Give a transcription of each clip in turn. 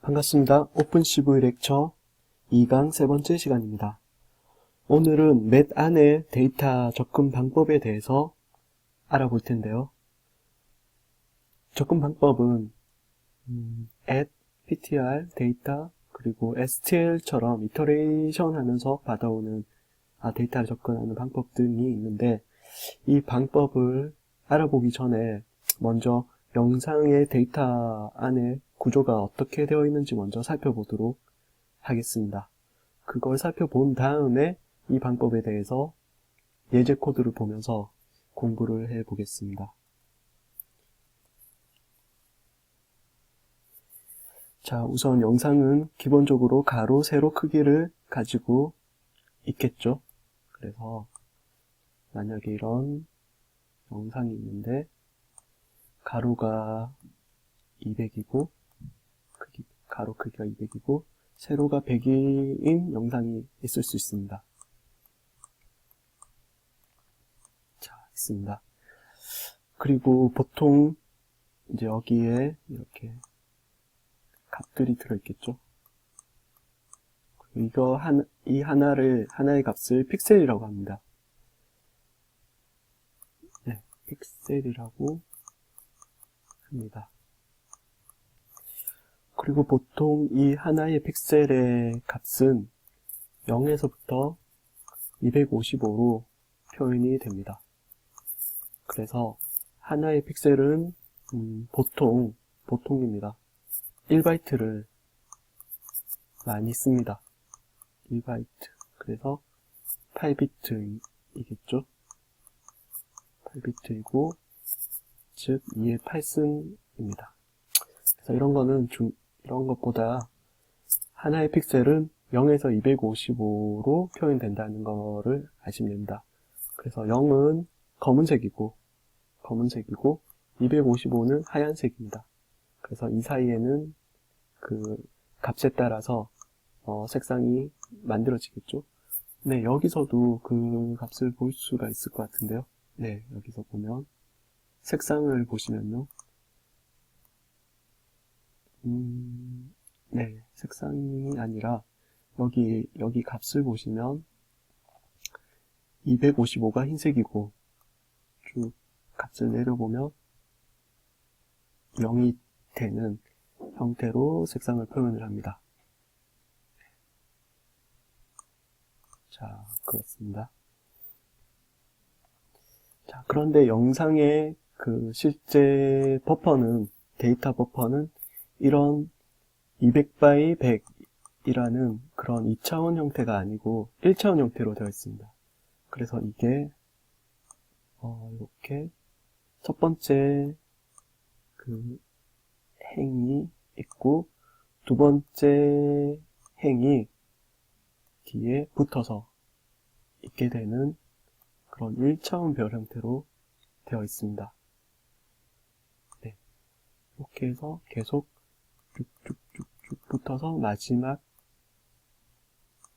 반갑습니다. 오픈CV 렉처 2강 세 번째 시간입니다. 오늘은 맷 안의 데이터 접근 방법에 대해서 알아볼 텐데요. 접근 방법은 add, ptr, 데이터, 그리고 str처럼 이터레이션 하면서 받아오는 데이터를 접근하는 방법 등이 있는데, 이 방법을 알아보기 전에 먼저 영상의 데이터 안에 구조가 어떻게 되어 있는지 먼저 살펴보도록 하겠습니다. 그걸 살펴본 다음에 이 방법에 대해서 예제 코드를 보면서 공부를 해 보겠습니다. 자, 우선 영상은 기본적으로 가로, 세로 크기를 가지고 있겠죠. 그래서 만약에 이런 영상이 있는데 가로가 200이고 가로 크기가 200이고 세로가 100인 영상이 있을 수 있습니다. 자, 있습니다. 그리고 보통 이제 여기에 이렇게 값들이 들어있겠죠. 이거 하나의 값을 픽셀이라고 합니다. 네, 픽셀이라고 합니다. 그리고 보통 이 하나의 픽셀의 값은 0에서부터 255로 표현이 됩니다. 그래서 하나의 픽셀은 보통입니다. 1바이트를 많이 씁니다. 1바이트. 그래서 8비트이겠죠? 8비트이고, 즉 2의 8승입니다. 그래서 이런 것보다 하나의 픽셀은 0에서 255로 표현된다는 거를 아시면 됩니다. 그래서 0은 검은색이고 255는 하얀색입니다. 그래서 이 사이에는 그 값에 따라서 색상이 만들어지겠죠. 네, 여기서도 그 값을 볼 수가 있을 것 같은데요. 네, 여기서 보면 색상을 보시면요. 네, 색상이 아니라 여기 값을 보시면 255가 흰색이고 쭉 값을 내려보면 0이 되는 형태로 색상을 표현을 합니다. 자, 그렇습니다. 자, 그런데 영상의 그 실제 버퍼는, 데이터 버퍼는 이런 200by 100이라는 그런 2차원 형태가 아니고 1차원 형태로 되어 있습니다. 그래서 이게 이렇게 첫 번째 그 행이 있고 두 번째 행이 뒤에 붙어서 있게 되는 그런 1차원 별 형태로 되어 있습니다. 네. 이렇게 해서 계속 쭉쭉쭉쭉 붙어서 마지막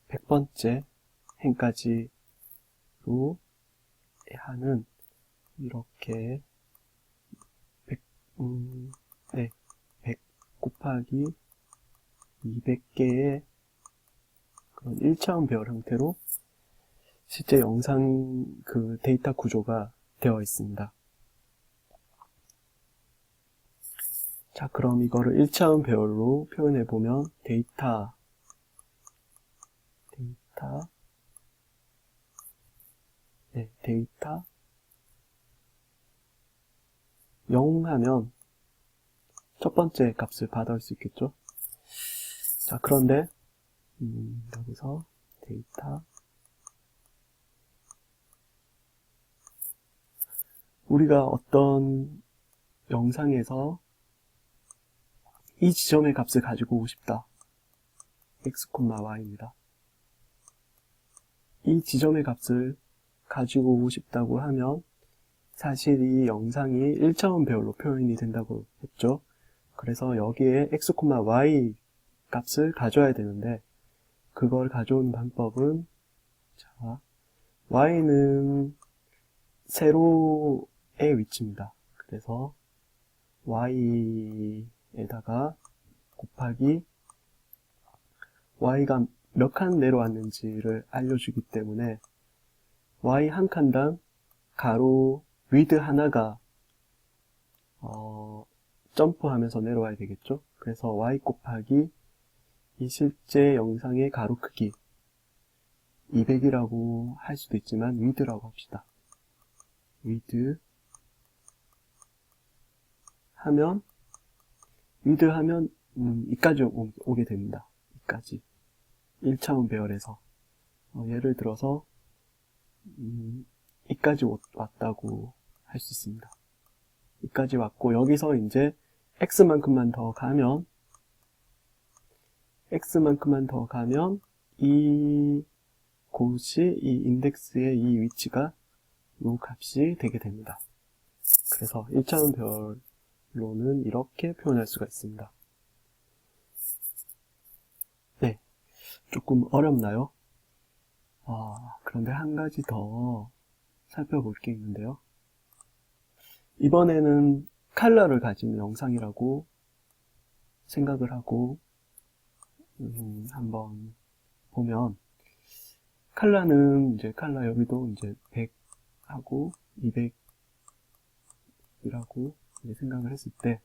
100번째 행까지로 하는 이렇게 100 곱하기 200개의 그런 1차원 별 형태로 실제 영상 그 데이터 구조가 되어 있습니다. 자, 그럼 이거를 1차원 별로 표현해 보면 데이터 0 하면 첫 번째 값을 받아올 수 있겠죠. 자, 그런데 여기서 데이터 우리가 어떤 영상에서 이 지점의 값을 가지고 오고 싶다. x, y입니다. 이 지점의 값을 가지고 오고 싶다고 하면 사실 이 영상이 1차원 배열로 표현이 된다고 했죠. 그래서 여기에 x, y 값을 가져야 되는데 그걸 가져오는 방법은 자, y는 세로의 위치입니다. 그래서 y에다가 곱하기 y가 몇 칸 내려왔는지를 알려주기 때문에 y 한 칸당 가로 위드 하나가 점프하면서 내려와야 되겠죠. 그래서 y 곱하기 이 실제 영상의 가로 크기 200이라고 할 수도 있지만 위드라고 합시다. 위드 하면 이까지 오게 됩니다. 이까지 1차원 배열에서 예를 들어서 이까지 왔다고 할 수 있습니다. 이까지 왔고 여기서 이제 x만큼만 더 가면 이 인덱스의 이 위치가 이 값이 되게 됩니다. 그래서 1차원 별로는 이렇게 표현할 수가 있습니다. 네, 조금 어렵나요? 그런데 한 가지 더 살펴볼 게 있는데요. 이번에는 컬러를 가진 영상이라고 생각을 하고 한번 보면 컬러는 이제 여기도 이제 100하고 200이라고 생각을 했을 때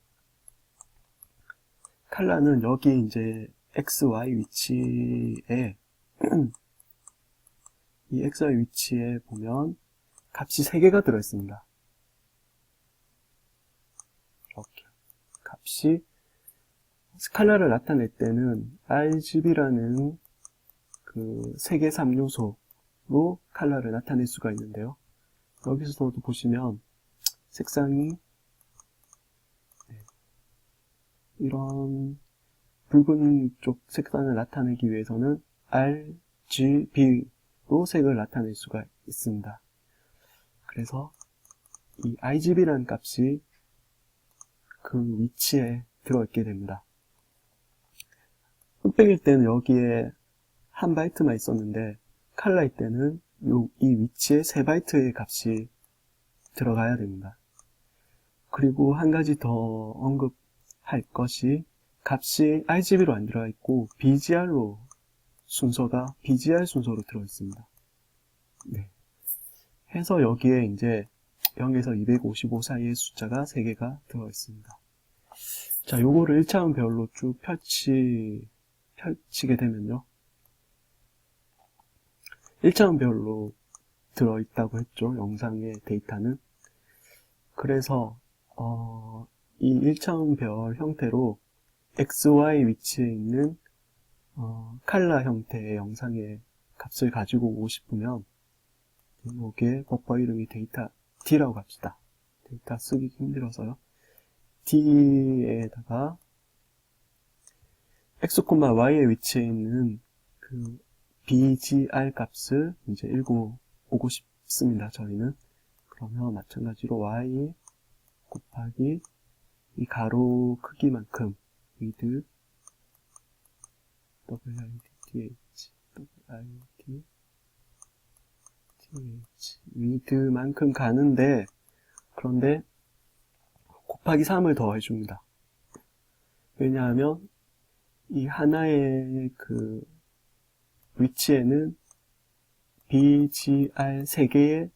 컬러는 여기 이제 XY 위치에 이 XY 위치에 보면 값이 3개가 들어있습니다. 이렇게 값이 스칼라를 나타낼 때는 RGB라는 그 색의 3요소로 컬러를 나타낼 수가 있는데요. 여기서도 보시면 색상이 이런 붉은 쪽 색상을 나타내기 위해서는 RGB로 색을 나타낼 수가 있습니다. 그래서 이 RGB라는 값이 그 위치에 들어있게 됩니다. 흑백일 때는 여기에 1바이트만 있었는데 컬러일 때는 이 위치에 3바이트의 값이 들어가야 됩니다. 그리고 한 가지 더 언급할 것이 값이 RGB로 안 들어가 있고 BGR 순서로 들어 있습니다. 네. 해서 여기에 이제 0에서 255 사이의 숫자가 3개가 들어 있습니다. 자, 요거를 1차원 별로 쭉 펼치게 되면요. 1차원 별로 들어있다고 했죠. 영상의 데이터는. 그래서 이 1차원 별 형태로 XY 위치에 있는 컬러 형태의 영상의 값을 가지고 오고 싶으면 이게 버퍼 이름이 데이터 D라고 합시다. 데이터 쓰기 힘들어서요. D에다가 X, Y의 위치에 있는 그 BGR 값을 이제 읽어 오고 싶습니다. 저희는. 그러면 마찬가지로 Y 곱하기 이 가로 크기만큼 width width만큼 가는데 그런데 곱하기 3을 더 해줍니다. 왜냐하면 이 하나의 그 위치에는 BGR 3개의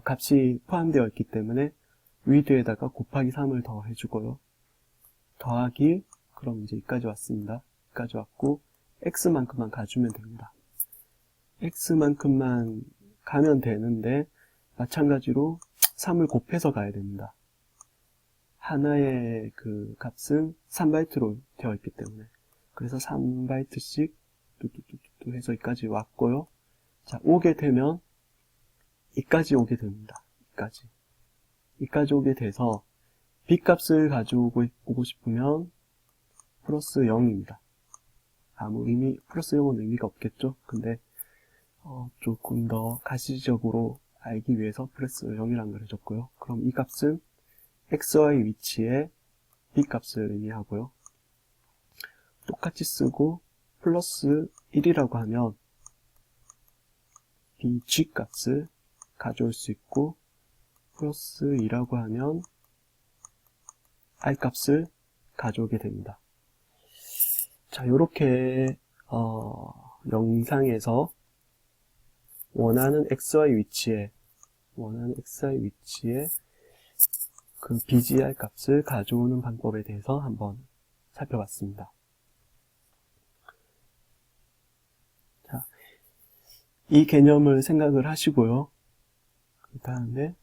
값이 포함되어 있기 때문에 width에다가 곱하기 3을 더 해주고요. 더하기 그럼 이제 여기까지 왔습니다. 여기까지 왔고 x만큼만 가주면 됩니다. x만큼만 가면 되는데 마찬가지로 3을 곱해서 가야 됩니다. 하나의 그 값은 3바이트로 되어 있기 때문에 그래서 3바이트씩 뚜뚜뚜뚜 해서 여기까지 왔고요. 자, 오게 되면 이까지 오게 됩니다. 이까지 오게 돼서 b 값을 가져오고 싶으면 플러스 0입니다. 플러스 0은 의미가 없겠죠? 근데 조금 더 가시적으로 알기 위해서 플러스 0이라는 걸 해줬고요. 그럼 이 값은 XY 위치에 b 값을 의미하고요. 똑같이 쓰고 플러스 1이라고 하면 bg 값을 가져올 수 있고 플러스 2라고 하면 r 값을 가져오게 됩니다. 자, 요렇게 영상에서 원하는 XY 위치에 그 BGR 값을 가져오는 방법에 대해서 한번 살펴봤습니다. 자, 이 개념을 생각을 하시고요. 그 다음에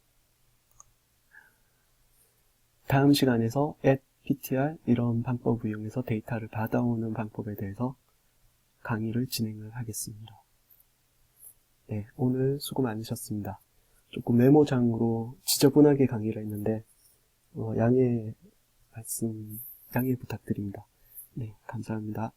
다음 시간에서 PTR 이런 방법을 이용해서 데이터를 받아오는 방법에 대해서 강의를 진행을 하겠습니다. 네, 오늘 수고 많으셨습니다. 조금 메모장으로 지저분하게 강의를 했는데 양해 부탁드립니다. 네, 감사합니다.